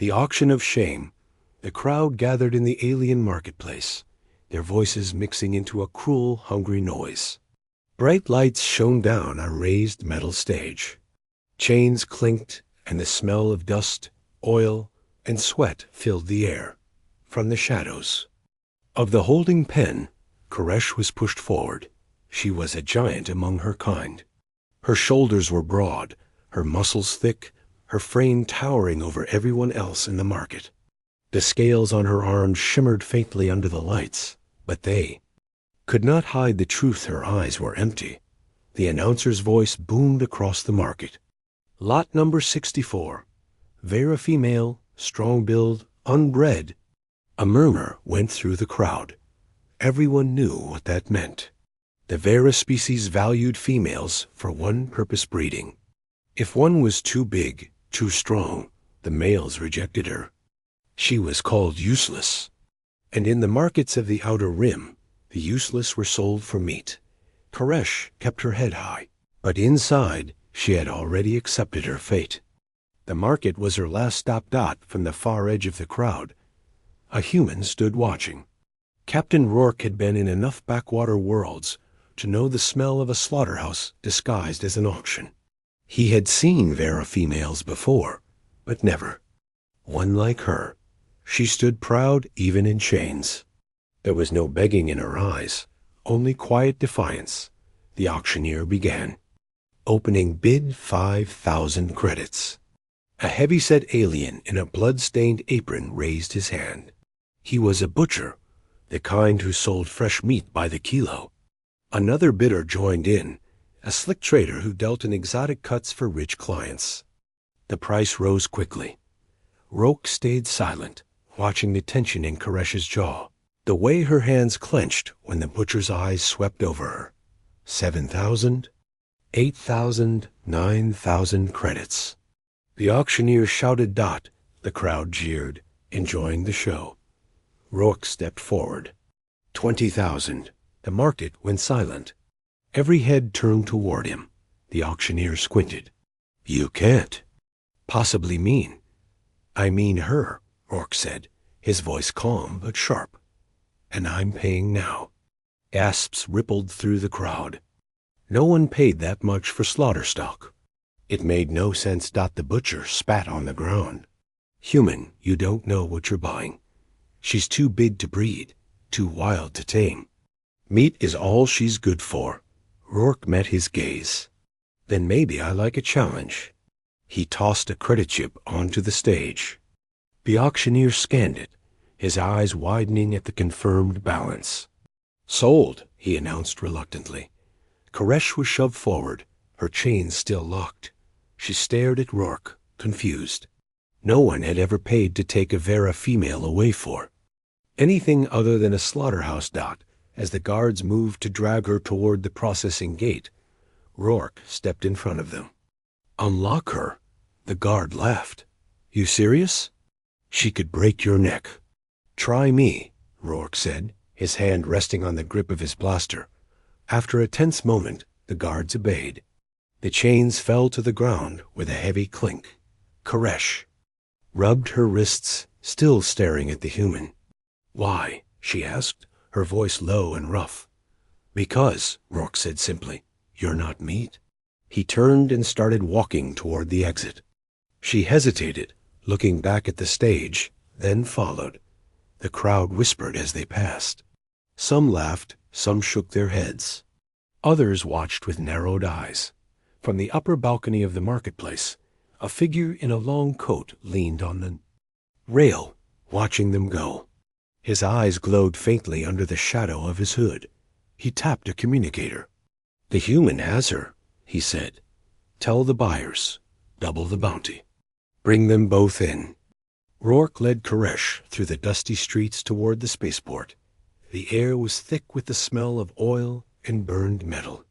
The auction of shame. The crowd gathered in the alien marketplace, their voices mixing into a cruel, hungry noise. Bright lights shone down a raised metal stage. Chains clinked, and the smell of dust, oil, and sweat filled the air. From the shadows of the holding pen, Koresh was pushed forward. She was a giant among her kind. Her shoulders were broad, her muscles thick, her frame towering over everyone else in the market. The scales on her arms shimmered faintly under the lights, but they could not hide the truth. Her eyes were empty. The announcer's voice boomed across the market. Lot number 64. Vera female, strong build, unbred. A murmur went through the crowd. Everyone knew what that meant. The Vera species valued females for one-purpose breeding. If one was too big, too strong, the males rejected her. She was called useless. And in the markets of the Outer Rim, the useless were sold for meat. Koresh kept her head high, but inside she had already accepted her fate. The market was her last stop. From the far edge of the crowd, a human stood watching. Captain Rourke had been in enough backwater worlds to know the smell of a slaughterhouse disguised as an auction. He had seen Vera females before, but never one like her. She stood proud even in chains. There was no begging in her eyes, only quiet defiance. The auctioneer began. Opening bid 5,000 credits. A heavy-set alien in a blood-stained apron raised his hand. He was a butcher, the kind who sold fresh meat by the kilo. Another bidder joined in, a slick trader who dealt in exotic cuts for rich clients. The price rose quickly. Roque stayed silent, watching the tension in Koresh's jaw, the way her hands clenched when the butcher's eyes swept over her. 7,000, 8,000, 9,000 credits. The auctioneer shouted. The crowd jeered, enjoying the show. Rourke stepped forward. 20,000. The market went silent. Every head turned toward him. The auctioneer squinted. You can't possibly mean. I mean her, Orc said, his voice calm but sharp. And I'm paying now. Gasps rippled through the crowd. No one paid that much for slaughter stock. It made no sense. The butcher spat on the ground. Human, you don't know what you're buying. She's too big to breed, too wild to tame. Meat is all she's good for. Rourke met his gaze. Then maybe I like a challenge. He tossed a credit chip onto the stage. The auctioneer scanned it, his eyes widening at the confirmed balance. Sold, he announced reluctantly. Koresh was shoved forward, her chains still locked. She stared at Rourke, confused. No one had ever paid to take a Vera female away for anything other than a slaughterhouse. As the guards moved to drag her toward the processing gate, Rourke stepped in front of them. Unlock her? The guard laughed. You serious? She could break your neck. Try me, Rourke said, his hand resting on the grip of his blaster. After a tense moment, the guards obeyed. The chains fell to the ground with a heavy clink. Koresh rubbed her wrists, still staring at the human. Why? She asked, her voice low and rough. Because, Rourke said simply, you're not meat. He turned and started walking toward the exit. She hesitated, looking back at the stage, then followed. The crowd whispered as they passed. Some laughed, some shook their heads. Others watched with narrowed eyes. From the upper balcony of the marketplace, a figure in a long coat leaned on the rail, watching them go. His eyes glowed faintly under the shadow of his hood. He tapped a communicator. The human has her, he said. Tell the buyers. Double the bounty. Bring them both in. Rourke led Koresh through the dusty streets toward the spaceport. The air was thick with the smell of oil and burned metal.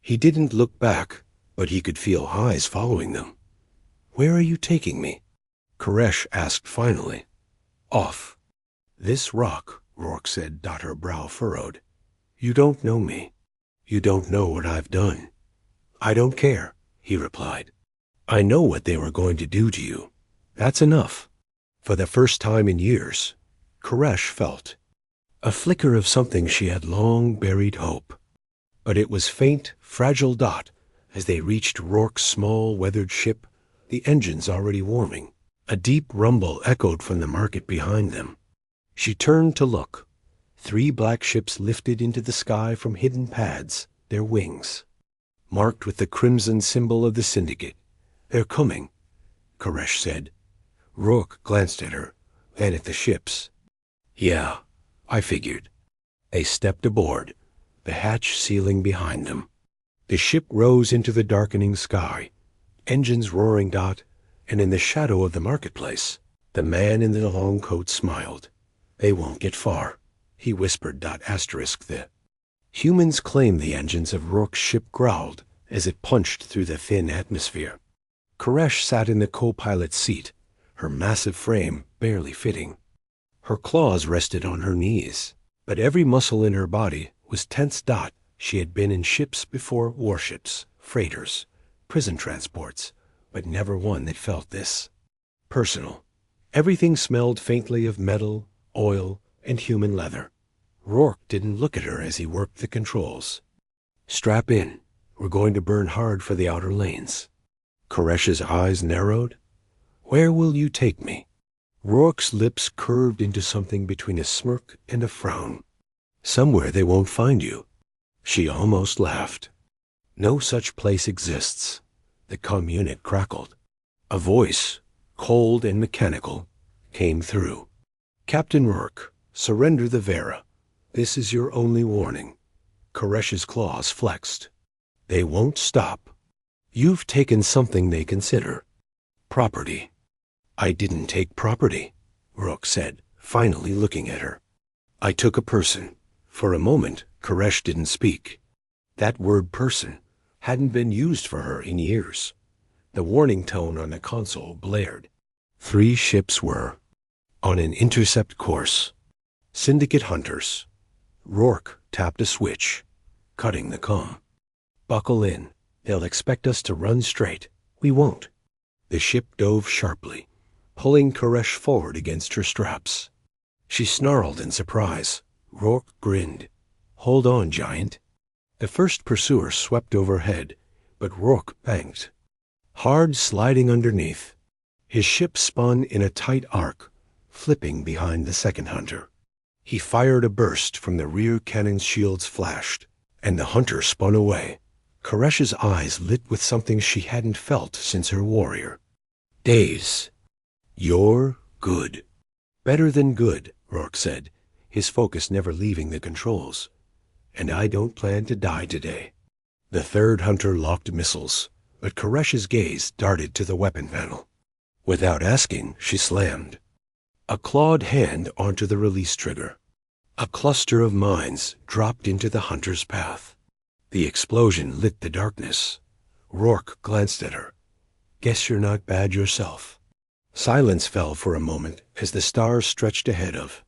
He didn't look back, but he could feel eyes following them. Where are you taking me? Koresh asked finally. Off. This rock, Rourke said, her brow furrowed. You don't know me. You don't know what I've done. I don't care, he replied. I know what they were going to do to you. That's enough. For the first time in years, Koresh felt a flicker of something she had long buried hope. But it was faint, fragile dot as they reached Rourke's small, weathered ship, the engines already warming. A deep rumble echoed from the market behind them. She turned to look. 3 black ships lifted into the sky from hidden pads, their wings marked with the crimson symbol of the Syndicate. "They're coming," Koresh said. Rourke glanced at her, then at the ships. "Yeah, I figured." They stepped aboard, the hatch sealing behind them. The ship rose into the darkening sky, engines roaring dot, and in the shadow of the marketplace, the man in the long coat smiled. "They won't get far," he whispered. The humans claimed the engines of Rourke's ship growled as it punched through the thin atmosphere. Koresh sat in the co-pilot's seat, her massive frame barely fitting. Her claws rested on her knees, but every muscle in her body was tense. She had been in ships before, warships, freighters, prison transports, but never one that felt this personal. Everything smelled faintly of metal, oil, and human leather. Rourke didn't look at her as he worked the controls. "Strap in. We're going to burn hard for the outer lanes." Koresh's eyes narrowed. "Where will you take me?" Rourke's lips curved into something between a smirk and a frown. "Somewhere they won't find you." She almost laughed. "No such place exists." The comm unit crackled. A voice, cold and mechanical, came through. "Captain Rourke, surrender the Vera. This is your only warning." Koresh's claws flexed. "They won't stop. You've taken something they consider property." "I didn't take property," Rourke said, finally looking at her. "I took a person." For a moment, Koresh didn't speak. That word person hadn't been used for her in years. The warning tone on the console blared. 3 ships were on an intercept course. Syndicate hunters. Rourke tapped a switch, cutting the comm. "Buckle in. They'll expect us to run straight. We won't." The ship dove sharply, pulling Koresh forward against her straps. She snarled in surprise. Rourke grinned. "Hold on, giant." The first pursuer swept overhead, but Rourke banked, hard sliding underneath. His ship spun in a tight arc, flipping behind the second hunter. He fired a burst from the rear cannon's shields flashed, and the hunter spun away. Koresh's eyes lit with something she hadn't felt since her warrior. "Days. You're good." "Better than good," Rourke said, his focus never leaving the controls. "And I don't plan to die today." The third hunter locked missiles, but Koresh's gaze darted to the weapon panel. Without asking, she slammed a clawed hand onto the release trigger. A cluster of mines dropped into the hunter's path. The explosion lit the darkness. Rourke glanced at her. "Guess you're not bad yourself." Silence fell for a moment as the stars stretched ahead of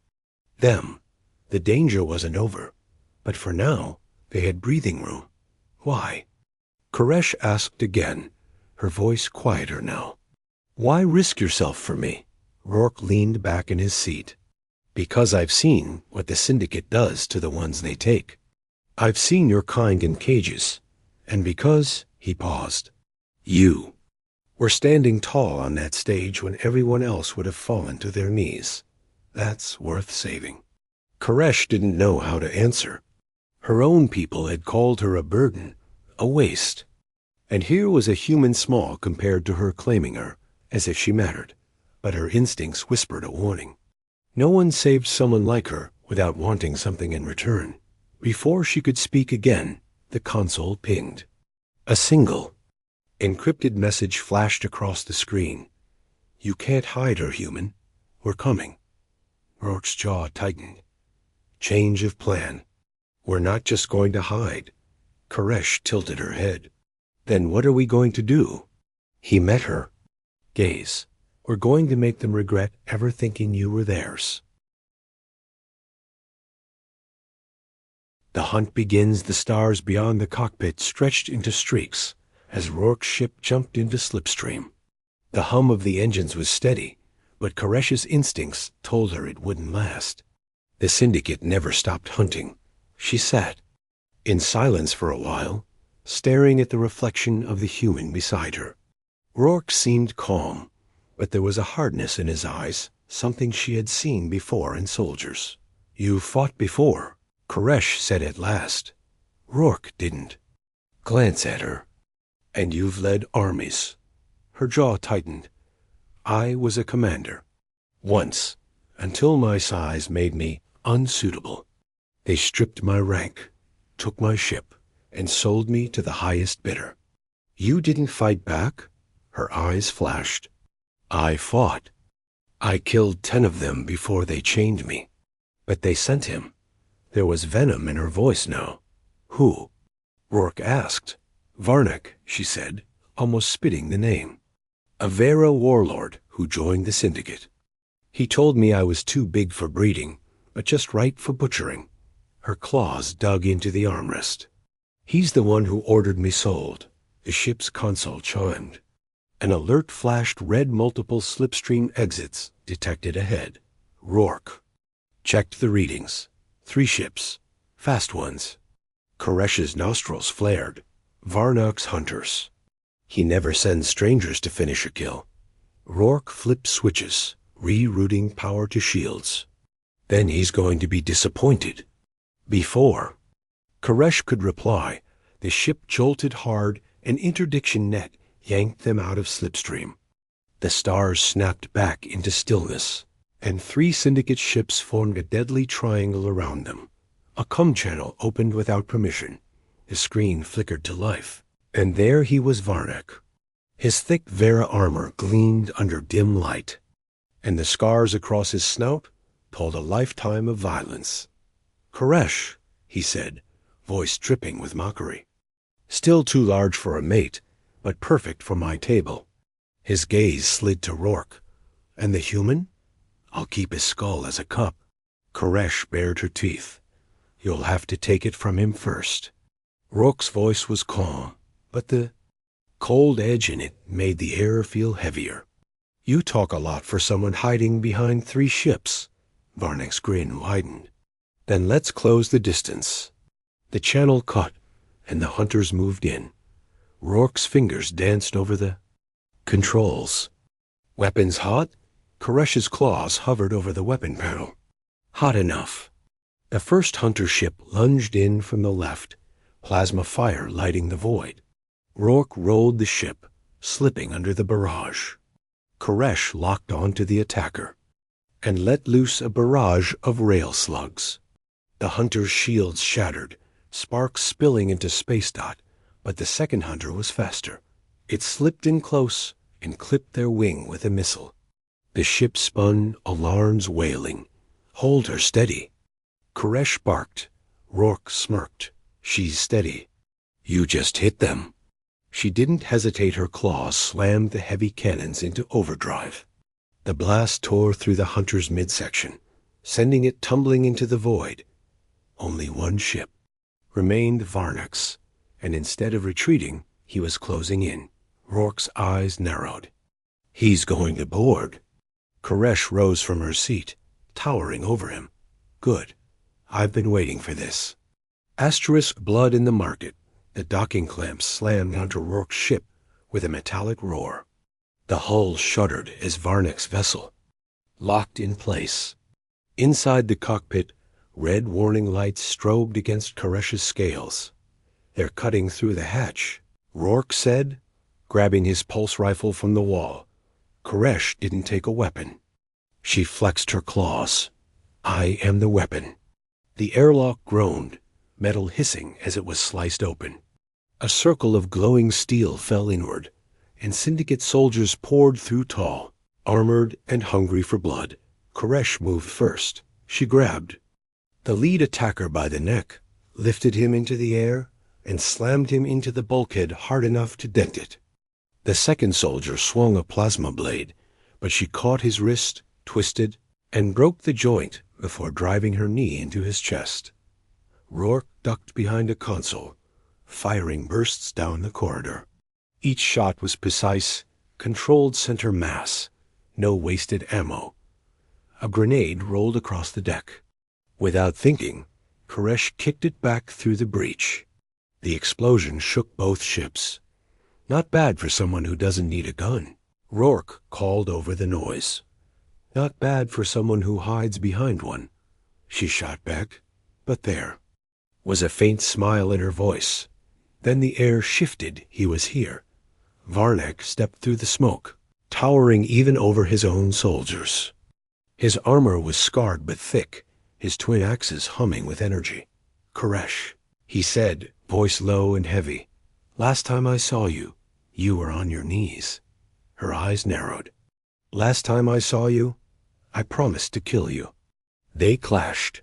them. The danger wasn't over, but for now they had breathing room. "Why?" Koresh asked again, her voice quieter now. "Why risk yourself for me?" Rourke leaned back in his seat. "Because I've seen what the Syndicate does to the ones they take. I've seen your kind in cages, and because," he paused, "you were standing tall on that stage when everyone else would have fallen to their knees. That's worth saving." Koresh didn't know how to answer. Her own people had called her a burden, a waste. And here was a human small compared to her, claiming her, as if she mattered. But her instincts whispered a warning. No one saved someone like her without wanting something in return. Before she could speak again, the console pinged. A single, encrypted message flashed across the screen. "You can't hide her, human. We're coming." Rourke's jaw tightened. Change of plan. "We're not just going to hide." Koresh tilted her head. "Then what are we going to do?" He met her gaze. "We're going to make them regret ever thinking you were theirs." The hunt begins. The stars beyond the cockpit stretched into streaks as Rourke's ship jumped into slipstream. The hum of the engines was steady, but Koresh's instincts told her it wouldn't last. The syndicate never stopped hunting. She sat in silence for a while, staring at the reflection of the human beside her. Rourke seemed calm, but there was a hardness in his eyes, something she had seen before in soldiers. "You fought before," Koresh said at last. Rourke didn't glance at her. "And you've led armies." Her jaw tightened. "I was a commander. Once, until my size made me unsuitable. They stripped my rank, took my ship, and sold me to the highest bidder." "You didn't fight back?" Her eyes flashed. "I fought. I killed 10 of them before they chained me. But they sent him." There was venom in her voice now. "Who?" Rourke asked. "Varnak," she said, almost spitting the name. "A Vera warlord who joined the syndicate. He told me I was too big for breeding, but just right for butchering." Her claws dug into the armrest. "He's the one who ordered me sold." The ship's console chimed. An alert flashed red multiple slipstream exits detected ahead. Rourke checked the readings. 3 ships. Fast ones. Koresh's nostrils flared. Varnak's hunters. He never sends strangers to finish a kill. Rourke flipped switches, rerouting power to shields. Then he's going to be disappointed. Before Koresh could reply, the ship jolted hard, an interdiction net yanked them out of slipstream. The stars snapped back into stillness, and 3 syndicate ships formed a deadly triangle around them. A comm channel opened without permission. The screen flickered to life, and there he was, Varnak. His thick Vera armor gleamed under dim light, and the scars across his snout told a lifetime of violence. "Koresh," he said, voice dripping with mockery. "Still too large for a mate, but perfect for my table." His gaze slid to Rourke. "And the human? I'll keep his skull as a cup." Koresh bared her teeth. "You'll have to take it from him first." Rourke's voice was calm, but the cold edge in it made the air feel heavier. "You talk a lot for someone hiding behind 3 ships." Varnak's grin widened. "Then let's close the distance." The channel cut, and the hunters moved in. Rourke's fingers danced over the controls. "Weapons hot?" Koresh's claws hovered over the weapon panel. "Hot enough." The first hunter ship lunged in from the left, plasma fire lighting the void. Rourke rolled the ship, slipping under the barrage. Koresh locked onto the attacker and let loose a barrage of rail slugs. The hunter's shields shattered, sparks spilling into Space Dot, but the second hunter was faster. It slipped in close and clipped their wing with a missile. The ship spun, alarms wailing. "Hold her steady." Koresh barked. Rourke smirked. "She's steady." "You just hit them." She didn't hesitate. Her claws slammed the heavy cannons into overdrive. The blast tore through the hunter's midsection, sending it tumbling into the void. Only one ship remained, Varnak's, and instead of retreating, he was closing in. Rourke's eyes narrowed. "He's going to board." Koresh rose from her seat, towering over him. "Good. I've been waiting for this." Asterisk blood in the market. The docking clamps slammed onto Rourke's ship with a metallic roar. The hull shuddered as Varnak's vessel locked in place. Inside the cockpit, red warning lights strobed against Koresh's scales. "They're cutting through the hatch," Rourke said, grabbing his pulse rifle from the wall. Koresh didn't take a weapon. She flexed her claws. "I am the weapon." The airlock groaned, metal hissing as it was sliced open. A circle of glowing steel fell inward, and syndicate soldiers poured through tall, armored and hungry for blood. Koresh moved first. She grabbed the lead attacker by the neck, lifted him into the air, and slammed him into the bulkhead hard enough to dent it. The second soldier swung a plasma blade, but she caught his wrist, twisted, and broke the joint before driving her knee into his chest. Rourke ducked behind a console, firing bursts down the corridor. Each shot was precise, controlled center mass, No wasted ammo. A grenade rolled across the deck. Without thinking, Koresh kicked it back through the breach. The explosion shook both ships. Not bad for someone who doesn't need a gun. Rourke called over the noise. Not bad for someone who hides behind one. She shot back, but there was a faint smile in her voice. Then the air shifted. He was here. Varnak stepped through the smoke, towering even over his own soldiers. His armor was scarred but thick, his twin axes humming with energy. Koresh, he said, voice low and heavy. Last time I saw you, you were on your knees. Her eyes narrowed. Last time I saw you, I promised to kill you. They clashed.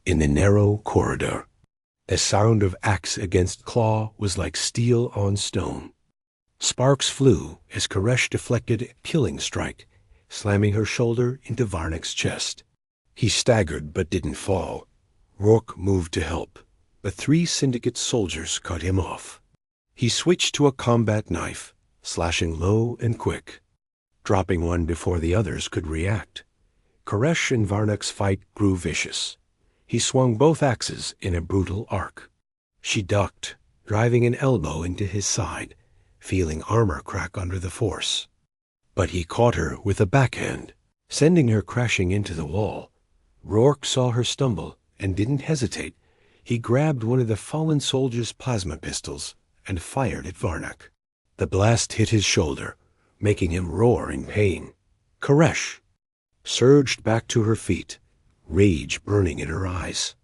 In the narrow corridor, the sound of axe against claw was like steel on stone. Sparks flew as Koresh deflected a killing strike, slamming her shoulder into Varnak's chest. He staggered but didn't fall. Rourke moved to help, but 3 Syndicate soldiers cut him off. He switched to a combat knife, slashing low and quick, dropping one before the others could react. Koresh and Varnak's fight grew vicious. He swung both axes in a brutal arc. She ducked, driving an elbow into his side, feeling armor crack under the force. But he caught her with a backhand, sending her crashing into the wall. Rourke saw her stumble and didn't hesitate. He grabbed one of the fallen soldier's plasma pistols and fired at Varnak. The blast hit his shoulder, making him roar in pain. Koresh surged back to her feet, rage burning in her eyes.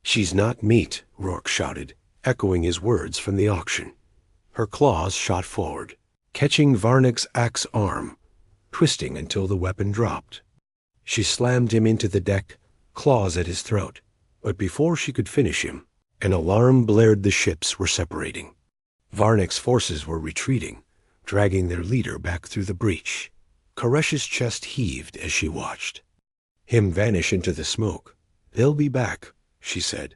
She's not meat, Rourke shouted, echoing his words from the auction. Her claws shot forward, catching Varnak's axe arm, twisting until the weapon dropped. She slammed him into the deck, claws at his throat, but before she could finish him, an alarm blared. The ships were separating. Varnak's forces were retreating, dragging their leader back through the breach. Koresh's chest heaved as she watched him vanish into the smoke. They'll be back, she said.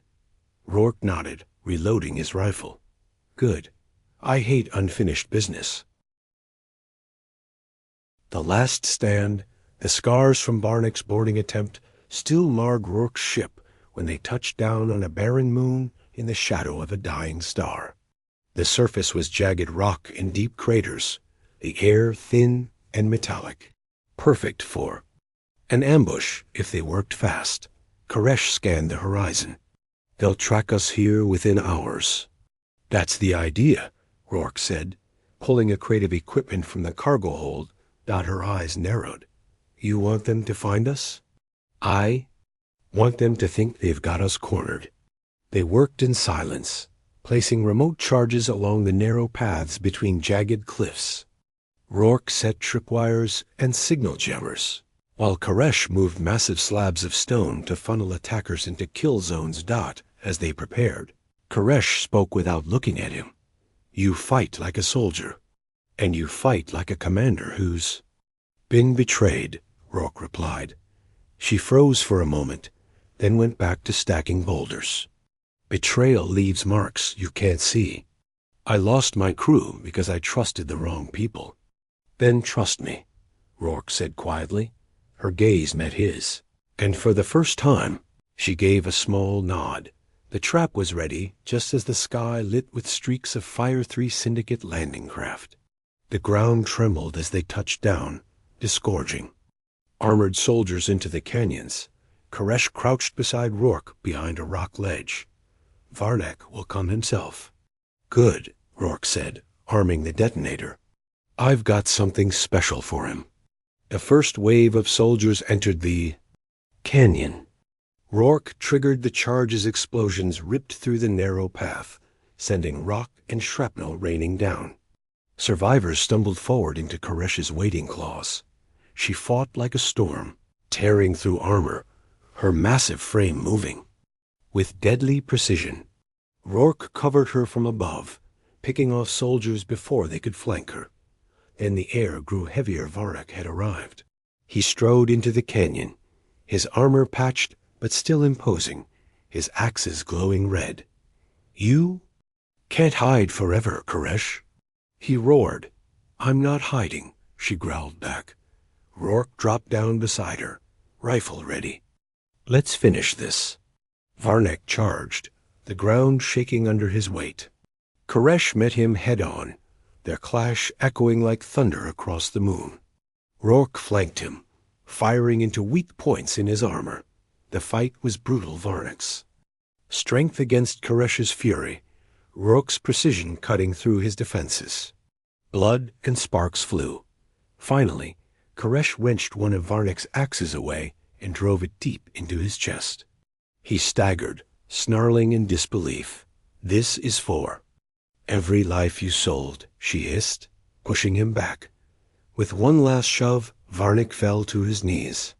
Rourke nodded, reloading his rifle. Good. I hate unfinished business. The last stand, the scars from Varnak's boarding attempt, still marred Rourke's ship when they touched down on a barren moon in the shadow of a dying star. The surface was jagged rock and deep craters, the air thin and metallic, perfect for an ambush if they worked fast. Koresh scanned the horizon. They'll track us here within hours. That's the idea, Rourke said, pulling a crate of equipment from the cargo hold. Her eyes narrowed. You want them to find us? I want them to think they've got us cornered. They worked in silence, placing remote charges along the narrow paths between jagged cliffs. Rourke set tripwires and signal jammers, while Koresh moved massive slabs of stone to funnel attackers into kill zones. As they prepared, Koresh spoke without looking at him. You fight like a soldier, and you fight like a commander who's been betrayed, Rourke replied. She froze for a moment, then went back to stacking boulders. Betrayal leaves marks you can't see. I lost my crew because I trusted the wrong people. Then trust me, Rourke said quietly. Her gaze met his, and for the first time, she gave a small nod. The trap was ready just as the sky lit with streaks of Fire 3 Syndicate landing craft. The ground trembled as they touched down, disgorging armored soldiers into the canyons. Koresh crouched beside Rourke behind a rock ledge. Varnak will come himself. Good, Rourke said, arming the detonator. I've got something special for him. The first wave of soldiers entered the canyon. Rourke triggered the charge as explosions ripped through the narrow path, sending rock and shrapnel raining down. Survivors stumbled forward into Koresh's wading claws. She fought like a storm, tearing through armor, her massive frame moving. With deadly precision, Rourke covered her from above, picking off soldiers before they could flank her. Then the air grew heavier. Varnak had arrived. He strode into the canyon, his armor patched but still imposing, his axes glowing red. You can't hide forever, Koresh. He roared. I'm not hiding, she growled back. Rourke dropped down beside her, rifle ready. "Let's finish this." Varnek charged, the ground shaking under his weight. Koresh met him head-on, their clash echoing like thunder across the moon. Rourke flanked him, firing into weak points in his armor. The fight was brutal Varnek's. Strength against Koresh's fury, Rourke's precision cutting through his defenses. Blood and sparks flew. Finally, Koresh wrenched one of Varnek's axes away and drove it deep into his chest. He staggered, snarling in disbelief. "This is for every life you sold," she hissed, pushing him back. With one last shove, Varnek fell to his knees.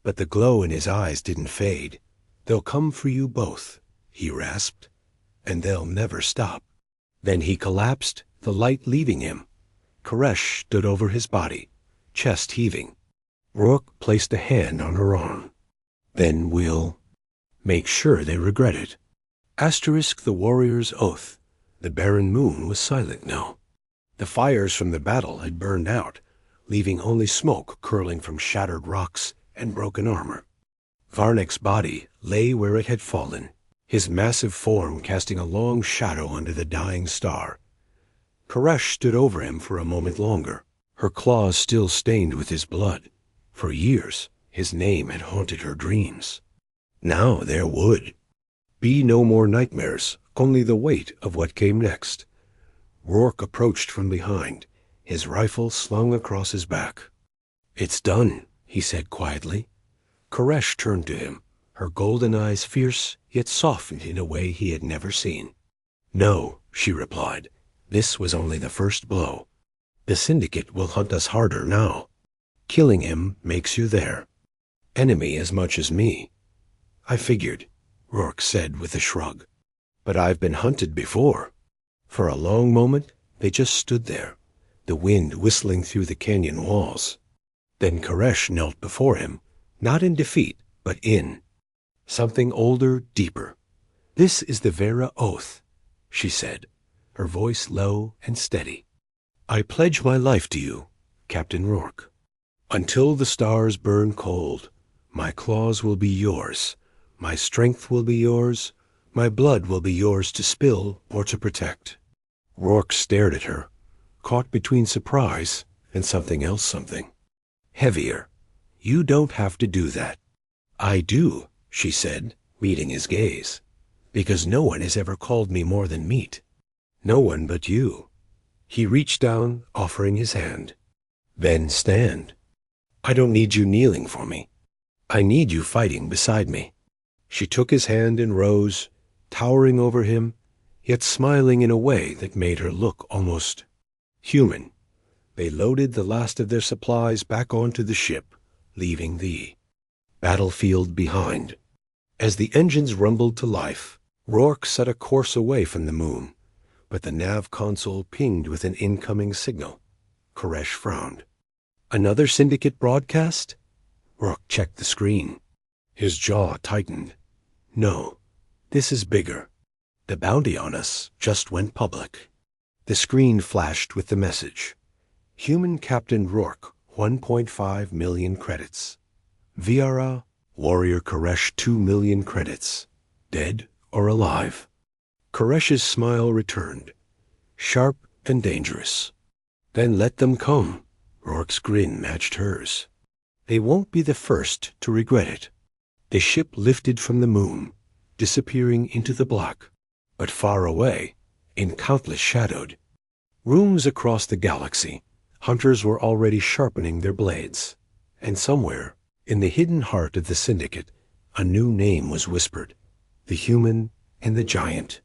But the glow in his eyes didn't fade. "They'll come for you both," he rasped, "and they'll never stop." Then he collapsed, the light leaving him. Koresh stood over his body, chest heaving. Rourke placed a hand on her arm. "Then we'll make sure they regret it." Asterisk the warrior's oath. The barren moon was silent now. The fires from the battle had burned out, leaving only smoke curling from shattered rocks and broken armor. Varnek's body lay where it had fallen, his massive form casting a long shadow under the dying star. Koresh stood over him for a moment longer, her claws still stained with his blood. For years, his name had haunted her dreams. Now there would be no more nightmares, only the weight of what came next. Rourke approached from behind, his rifle slung across his back. "It's done," he said quietly. Koresh turned to him, her golden eyes fierce, yet softened in a way he had never seen. "No," she replied, "this was only the first blow. The Syndicate will hunt us harder now. Killing him makes you their enemy as much as me." "I figured," Rourke said with a shrug. "But I've been hunted before." For a long moment, they just stood there, the wind whistling through the canyon walls. Then Koresh knelt before him, not in defeat, but in something older, deeper. "This is the Vera Oath," she said, her voice low and steady. "I pledge my life to you, Captain Rourke. Until the stars burn cold, my claws will be yours, my strength will be yours, my blood will be yours to spill or to protect." Rourke stared at her, caught between surprise and something else, heavier. "You don't have to do that." "I do," she said, meeting his gaze, "because no one has ever called me more than meat. No one but you." He reached down, offering his hand. "Then stand. I don't need you kneeling for me. I need you fighting beside me." She took his hand and rose, towering over him, yet smiling in a way that made her look almost human. They loaded the last of their supplies back onto the ship, leaving the battlefield behind. As the engines rumbled to life, Rourke set a course away from the moon, but the nav console pinged with an incoming signal. Koresh frowned. "Another Syndicate broadcast?" Rourke checked the screen. His jaw tightened. "No, this is bigger. The bounty on us just went public." The screen flashed with the message. "Human Captain Rourke, 1.5 million credits. Viara, Warrior Koresh, 2 million credits. Dead or alive?" Koresh's smile returned, sharp and dangerous. "Then let them come." Rourke's grin matched hers. "They won't be the first to regret it." The ship lifted from the moon, disappearing into the black, but far away, in countless shadowed rooms across the galaxy, hunters were already sharpening their blades. And somewhere, in the hidden heart of the Syndicate, a new name was whispered: the human and the giant.